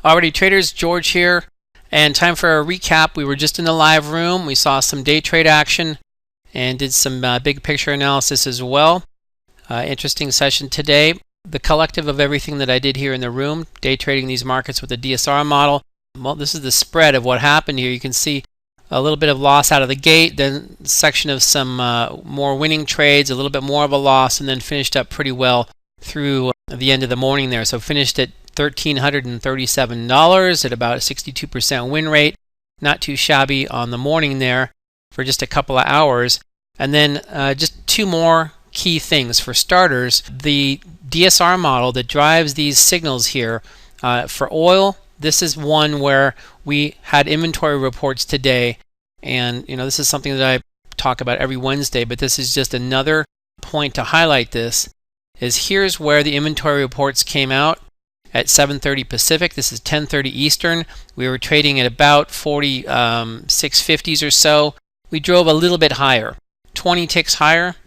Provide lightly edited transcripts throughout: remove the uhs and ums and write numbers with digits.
Alrighty traders, George here, and time for a recap. We were just in the live room. We saw some day trade action and did some big picture analysis as well. Interesting session today. The collective of everything that I did here in the room, day trading these markets with the DSR model. Well, this is the spread of what happened here. You can see a little bit of loss out of the gate, then a section of some more winning trades, a little bit more of a loss, and then finished up pretty well through the end of the morning there. So finished at $1,337 at about a 62% win rate. Not too shabby on the morning there for just a couple of hours. And then just two more key things. For starters, the DSR model that drives these signals here for oil, this is one where we had inventory reports today, and this is something that I talk about every Wednesday, but this is just another point to highlight. This is here's where the inventory reports came out at 7:30 Pacific. This is 10:30 Eastern. We were trading at about 46.50s or so. We drove a little bit higher, 20 ticks higher,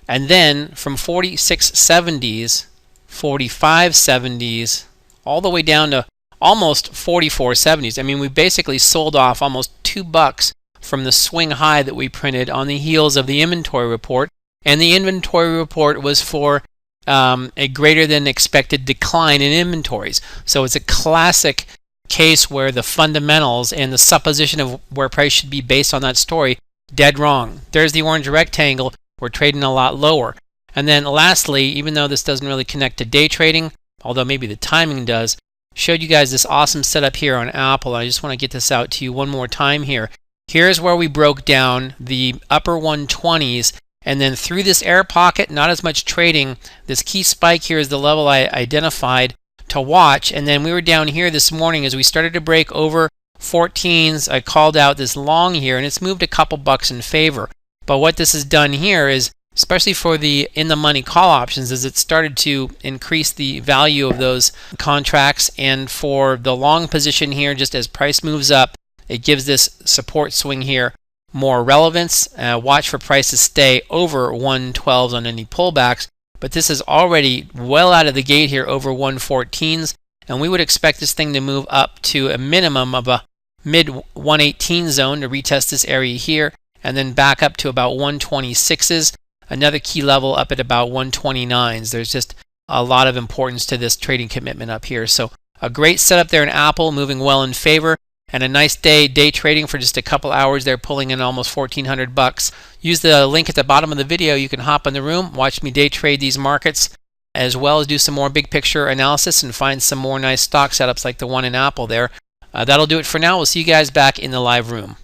and then from 46.70s, 45.70s, all the way down to almost 44.70s. I mean, we basically sold off almost $2 from the swing high that we printed on the heels of the inventory report, and the inventory report was for a greater than expected decline in inventories. So it's a classic case where the fundamentals and the supposition of where price should be based on that story, dead wrong. There's the orange rectangle. We're trading a lot lower. And then lastly, even though this doesn't really connect to day trading, although maybe the timing does, showed you guys this awesome setup here on Apple. I just want to get this out to you one more time here. Here's where we broke down the upper 120s, and then through this air pocket, not as much trading. This key spike here is the level I identified to watch, and then we were down here this morning as we started to break over 14s. I called out this long here, and it's moved a couple bucks in favor. But what this has done here is, especially for the in-the-money call options, is it started to increase the value of those contracts. And for the long position here, just as price moves up, it gives this support swing here more relevance. Watch for price to stay over 112s on any pullbacks. But this is already well out of the gate here over 114s. And we would expect this thing to move up to a minimum of a mid 118 zone to retest this area here, and then back up to about 126s. Another key level up at about 129s. There's just a lot of importance to this trading commitment up here. So a great setup there in Apple, moving well in favor, and a nice day trading for just a couple hours there, pulling in almost $1,400. Use the link at the bottom of the video. You can hop in the room, watch me day trade these markets, as well as do some more big picture analysis and find some more nice stock setups like the one in Apple there. That'll do it for now. We'll see you guys back in the live room.